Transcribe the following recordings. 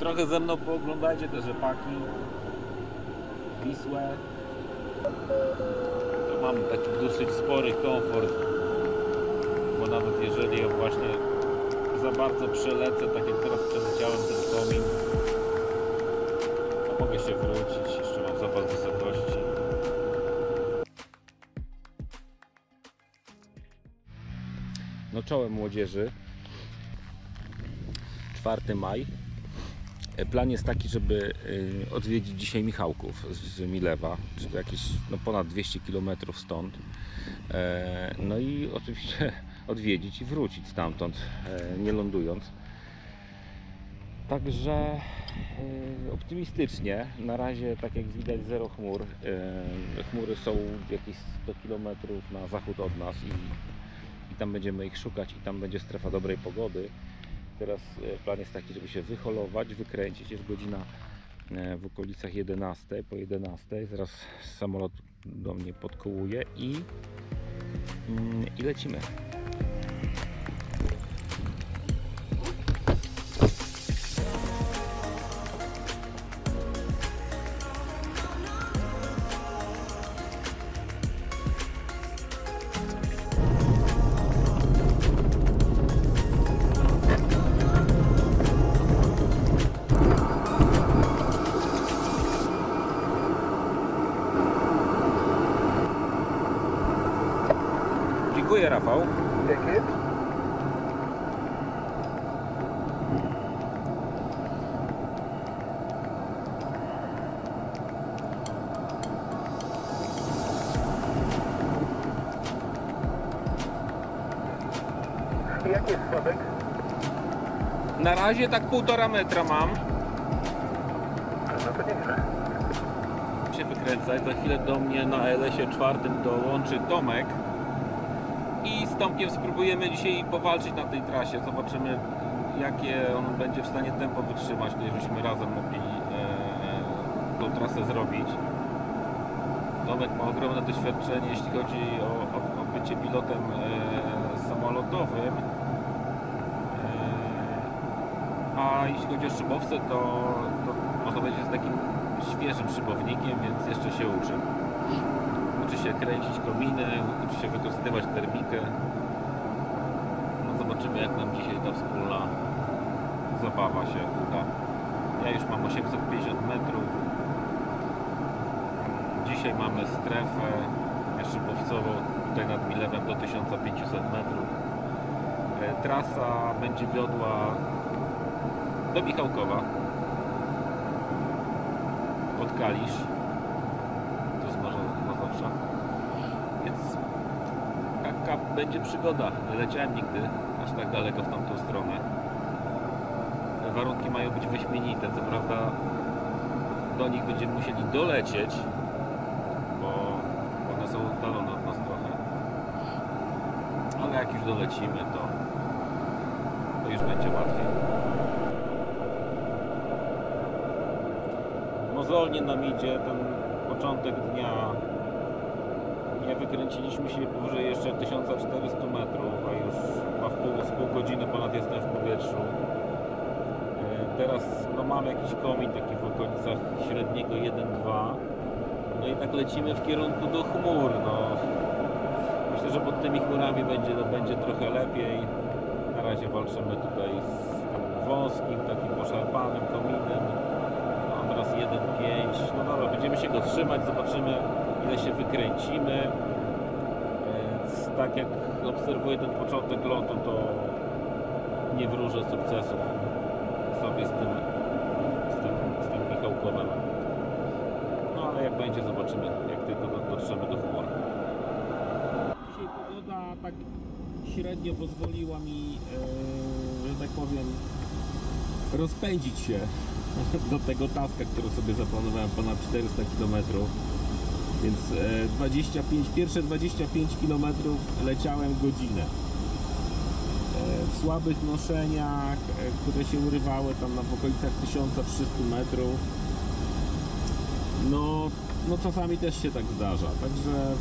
Trochę ze mną pooglądajcie te rzepaki, Wisłę. To mam taki dosyć spory komfort, bo nawet jeżeli ja właśnie za bardzo przelecę, tak jak teraz przeleciałem ten komin, to mogę się wrócić, jeszcze mam zapas wysokości. No czołem młodzieży, 4 maj. Plan jest taki, żeby odwiedzić dzisiaj Michałków z Milewa, czy to jakieś ponad 200 km stąd. No i oczywiście odwiedzić i wrócić stamtąd, nie lądując. Także optymistycznie, na razie tak jak widać zero chmur. Chmury są jakieś 100 km na zachód od nas i tam będziemy ich szukać i tam będzie strefa dobrej pogody. Teraz plan jest taki, żeby się wyholować, wykręcić. Jest godzina w okolicach 11, po 11. Zaraz samolot do mnie podkołuje i lecimy. Dziękuję, Rafał. Dzięki. Jaki jest schodek? Na razie tak 1,5 metra mam. No to nieźle. Się wykręcać. Za chwilę do mnie na LS-ie 4 dołączy Tomek. I z Tomkiem spróbujemy dzisiaj powalczyć na tej trasie. Zobaczymy, jakie on będzie w stanie tempo wytrzymać, żebyśmy razem mogli tą trasę zrobić. Tomek ma ogromne doświadczenie, jeśli chodzi o bycie pilotem samolotowym. A jeśli chodzi o szybowce, to można powiedzieć, że jest takim świeżym szybownikiem, więc jeszcze się uczy. Uczy się kręcić kominy, uczy się wykorzystywać termikę. No zobaczymy, jak nam dzisiaj ta wspólna zabawa się uda. Ja już mam 850 metrów. Dzisiaj mamy strefę szybowcową tutaj nad Milewem do 1500 metrów. Trasa będzie wiodła do Michałkowa pod Kalisz. To jest Mazowsza. Więc taka będzie przygoda. Nie leciałem nigdy aż tak daleko w tamtą stronę. Warunki mają być wyśmienite. Co prawda do nich będziemy musieli dolecieć, bo one są oddalone od nas trochę. Ale jak już dolecimy, to już będzie łatwiej. Mozolnie nam idzie ten początek dnia. Nie wykręciliśmy się powyżej jeszcze 1400 metrów, a już chyba z pół godziny ponad jestem w powietrzu. Teraz mam jakiś komin taki w okolicach średniego 1-2. No i tak lecimy w kierunku do chmur. No. Myślę, że pod tymi chmurami będzie trochę lepiej. Na razie walczymy tutaj z tym wąskim, takim poszarpanym kominem. No, teraz 1,5. No dobra, będziemy się go trzymać, zobaczymy, ile się wykręcimy. Więc tak jak obserwuję ten początek lotu, to nie wróżę sukcesów sobie z tym Michałkowem. No ale jak będzie, zobaczymy, jak tylko dotrzemy do chmur. Dzisiaj pogoda tak średnio pozwoliła mi, że tak powiem, rozpędzić się do tego taska, który sobie zaplanowałem, ponad 400 km. Więc pierwsze 25 km leciałem godzinę. W słabych noszeniach, które się urywały tam w okolicach 1300 metrów. No czasami też się tak zdarza. Także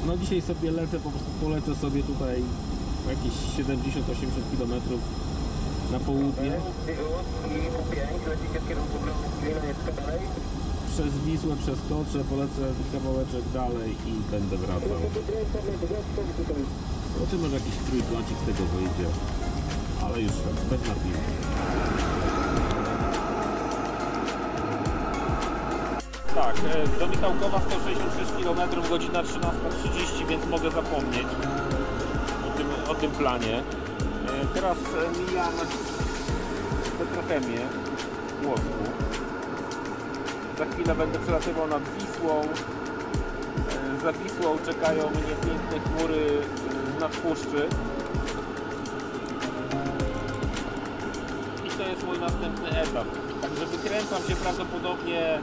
no dzisiaj sobie lecę, po prostu polecę sobie tutaj jakieś 70-80 km na południe. Przez Wisłę przeskoczę, polecę kawałeczek dalej i będę wracał. Zobaczymy, może jakiś trójkącik z tego wyjdzie, ale już bez napiwu. Tak, do Michałkowa 166 km, godzina 13:30, więc mogę zapomnieć o tym planie. Teraz mijam Petrochemię w Płocku. Za chwilę będę przelatywał nad Wisłą. Za Wisłą czekają mnie piękne chmury z nadpuszczy. I to jest mój następny etap. Także wykręcam się prawdopodobnie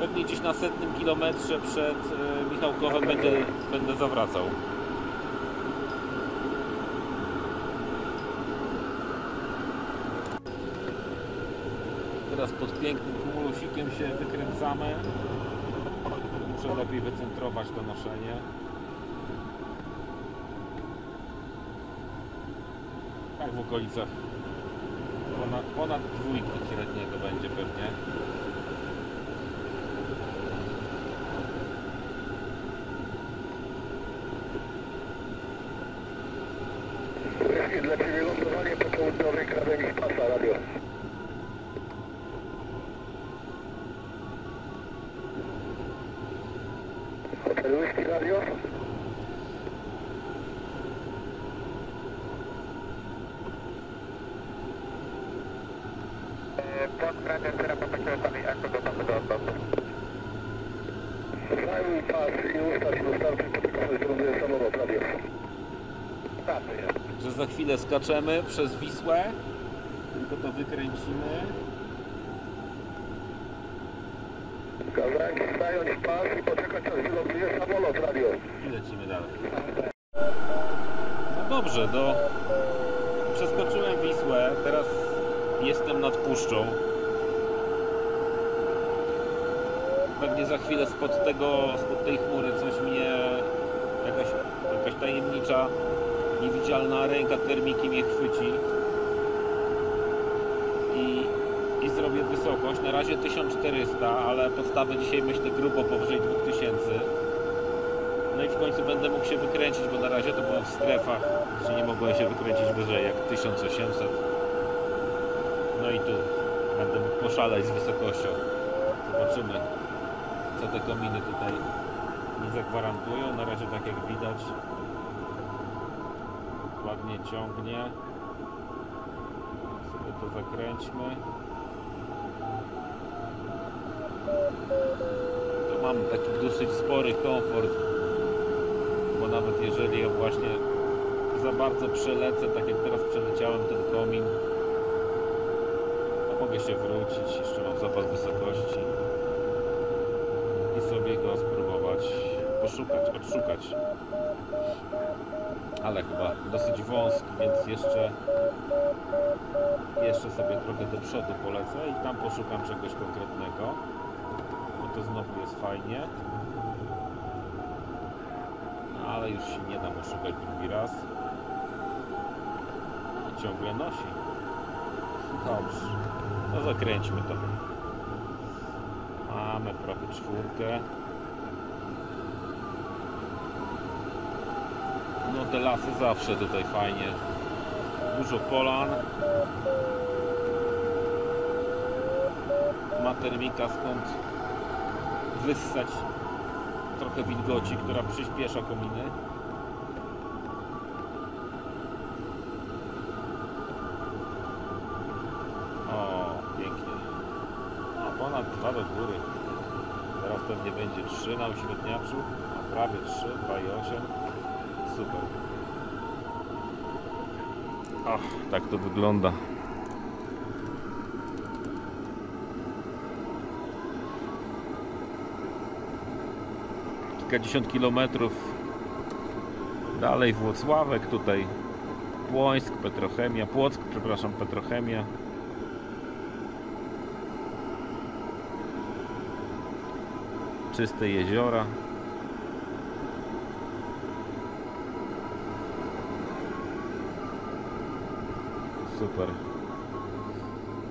pewnie gdzieś na 100 kilometrze przed Michałkowem będę zawracał. Teraz pod pięknym kumulusikiem się wykręcamy. Muszę lepiej wycentrować to noszenie. Tak w okolicach ponad dwójki średniego będzie pewnie. Dla Ciebie lądowanie po południowej krawędzi pasa radio. Hotel Whisky radio. Podkręcie terapeutycznej aktu gotowy do odlotu. Zajmij pas i ustaw dostarczy potykowy zląduje samolot radio. Starczy jest. Że za chwilę skaczemy przez Wisłę, tylko to wykręcimy. Kazałem Ci zająć pas i poczekać aż wyląduje samolot radio. I lecimy dalej. No dobrze, przeskoczyłem Wisłę, teraz jestem nad puszczą. Pewnie za chwilę spod tej chmury coś mnie, jakaś tajemnicza, niewidzialna ręka termiki mnie chwyci i zrobię wysokość. Na razie 1400, ale podstawy dzisiaj myślę grubo powyżej 2000. No i w końcu będę mógł się wykręcić, bo na razie to było w strefach, że nie mogłem się wykręcić wyżej jak 1800. No i tu będę mógł poszaleć z wysokością. Zobaczymy, co te kominy tutaj mi zagwarantują. Na razie tak jak widać, ładnie ciągnie. Sobie to zakręćmy. To mam taki dosyć spory komfort, bo nawet jeżeli ja właśnie za bardzo przelecę, tak jak teraz przeleciałem ten komin, to mogę się wrócić, jeszcze mam zapas wysokości i sobie go spróbować odszukać. Ale chyba dosyć wąski, więc jeszcze sobie trochę do przodu polecę i tam poszukam czegoś konkretnego, bo to znowu jest fajnie, ale już się nie dam oszukać drugi raz. I ciągle nosi. Dobrze, no zakręćmy to. Mamy prawie 4. No te lasy zawsze tutaj fajnie. Dużo polan. Ma termika, skąd wyssać trochę wilgoci, która przyspiesza kominy. O, pięknie. No, ponad 2 do góry. Teraz pewnie będzie 3 na uśredniaczu. No, prawie 3, 2,8. Super. Ach, tak to wygląda. Kilkadziesiąt kilometrów dalej Włocławek, tutaj Płock, Petrochemia. Czyste jeziora. Super.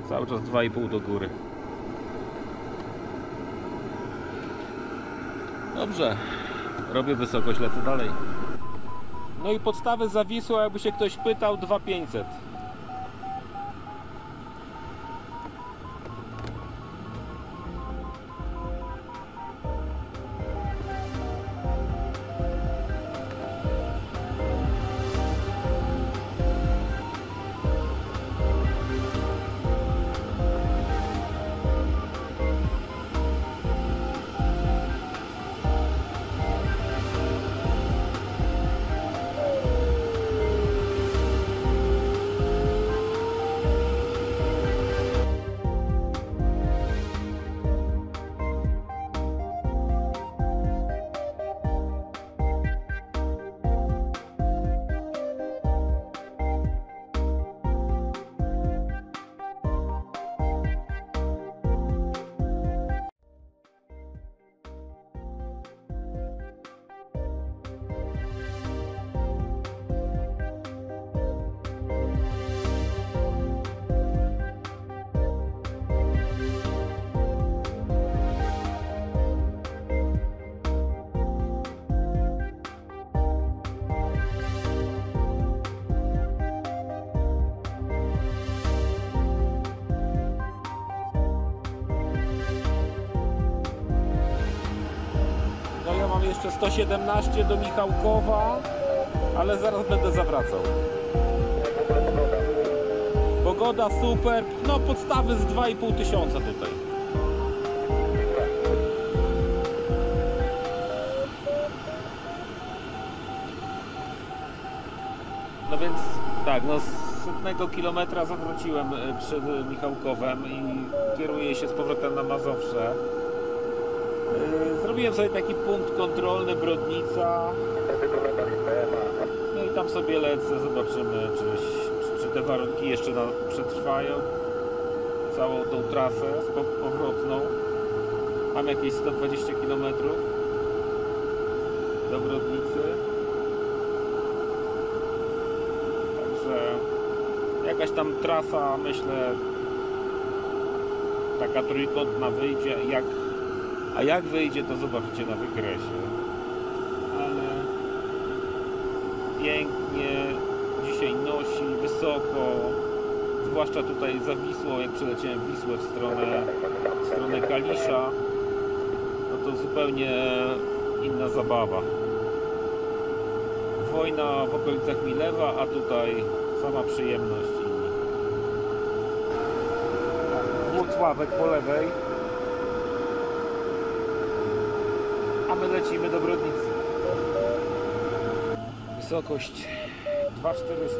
Cały czas 2,5 do góry. Dobrze, robię wysokość, lecę dalej. No i podstawy zawisło, jakby się ktoś pytał, 2500. No ja mam jeszcze 117 do Michałkowa, ale zaraz będę zawracał. Pogoda super, no podstawy z 2500 tutaj. No więc tak, no z 100 kilometra zawróciłem przed Michałkowem i kieruję się z powrotem na Mazowsze. Zrobiłem sobie taki punkt kontrolny, Brodnica. No i tam sobie lecę, zobaczymy czy te warunki jeszcze przetrwają całą tą trasę powrotną. Mam jakieś 120 km do Brodnicy. Także jakaś tam trasa, myślę, taka trójkątna wyjdzie. A jak wyjdzie, to zobaczycie na wykresie. Ale pięknie dzisiaj nosi, wysoko, zwłaszcza tutaj za Wisłą, jak przeleciałem Wisłę w stronę Kalisza, no to zupełnie inna zabawa. Wojna w okolicach Milewa, a tutaj sama przyjemność. Włocławek po lewej. A my lecimy do Brodnicy. Wysokość 2400,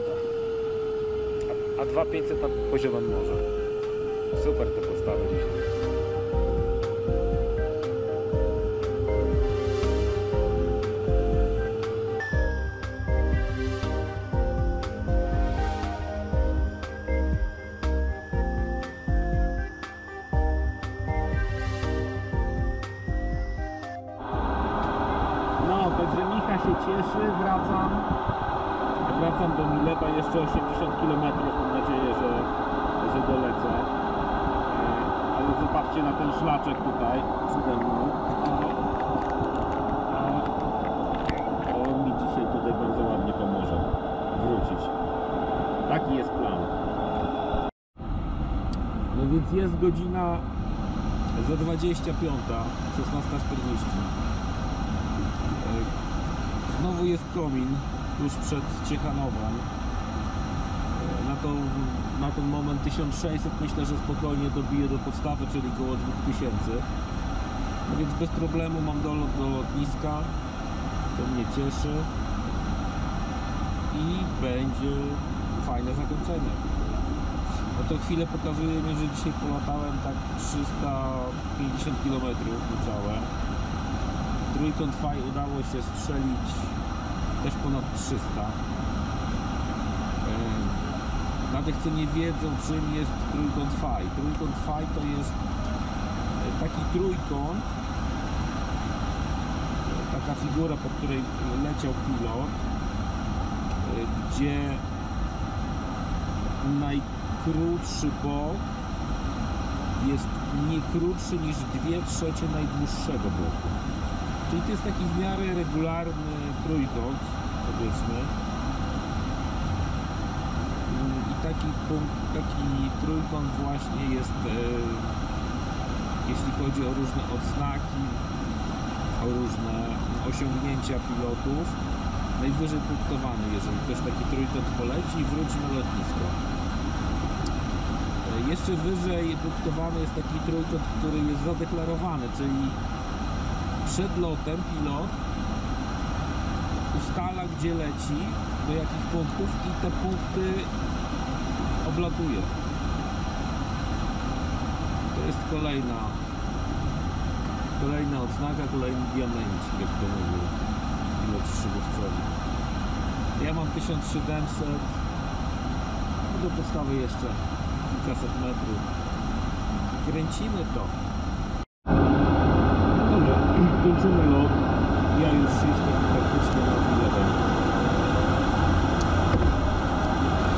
a 2500 nad poziomem morza. Super te podstawy dzisiaj. Także Micha się cieszy, wracam do Milewa, jeszcze 80 km, mam nadzieję, że dolecę. Ale zobaczcie na ten szlaczek tutaj przede mną. On mi dzisiaj tutaj bardzo ładnie pomoże wrócić. Taki jest plan. No więc jest godzina za 25, 16:40. Znowu jest komin tuż przed Ciechanowem. Na ten moment 1600 myślę, że spokojnie dobiję do podstawy, czyli około 2000. No więc bez problemu mam dolot do lotniska, to mnie cieszy i będzie fajne zakończenie. No to chwilę pokazuje mi, że dzisiaj polatałem tak 350 km niecałe. Trójkąt faj udało się strzelić też ponad 300. Dla tych, co nie wiedzą, czym jest trójkąt faj. Trójkąt faj to jest taki trójkąt, taka figura, po której leciał pilot, gdzie najkrótszy bok jest nie krótszy niż 2/3 najdłuższego bloku. Czyli to jest taki w miarę regularny trójkąt, powiedzmy. I taki trójkąt właśnie jest, jeśli chodzi o różne odznaki, o różne osiągnięcia pilotów, najwyżej punktowany, jeżeli ktoś taki trójkąt poleci i wróci na lotnisko. Jeszcze wyżej punktowany jest taki trójkąt, który jest zadeklarowany, czyli przed lotem pilot ustala, gdzie leci, do jakich punktów i te punkty oblatuje. To jest kolejna odznaka, kolejny diamencik, jak to mówił pilot szybowcowy. Ja mam 1700, no do podstawy jeszcze kilkaset metrów. Kręcimy to. Dobra, kończymy lot. Ja już jestem praktycznie na biletem.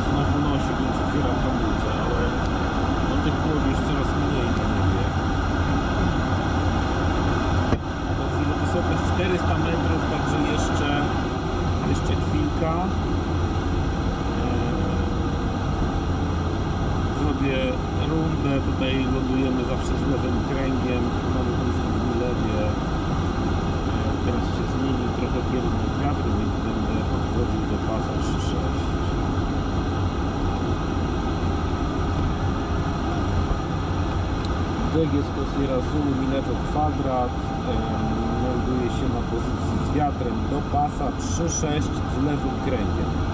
Znowu nosi, więc otwieram hamulce, ale no tych pług już coraz mniej na niebie. Wysokość 400 metrów, także jeszcze chwilka. Zrobię rundę, tutaj lądujemy zawsze z lewym kręgiem, mamy blisko w Milewie. Teraz się zmienił trochę kierunek wiatru, więc będę podchodził do pasa 3.6. DGS Sierra Zulu Milevo kwadrat, melduje się na pozycji z wiatrem do pasa 3.6 z lewym kręgiem.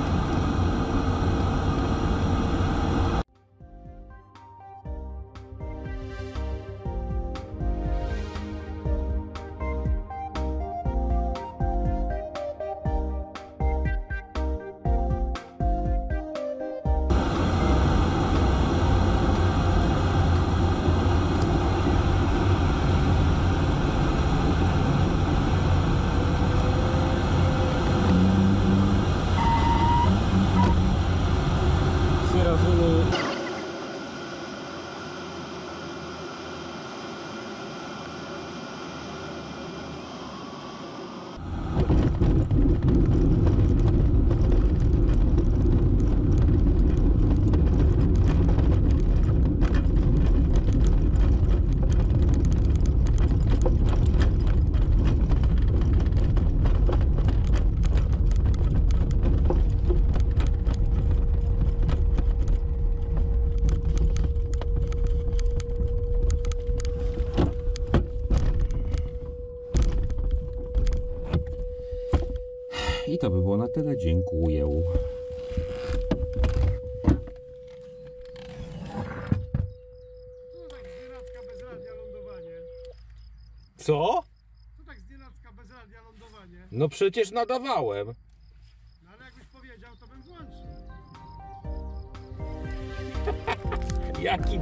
I to by było na tyle. Dziękuję. Co tak znienacka bez radia lądowanie? Co? Co tak znienacka bez radia lądowanie? No przecież nadawałem. No ale jakbyś powiedział, to bym włączył. Jaki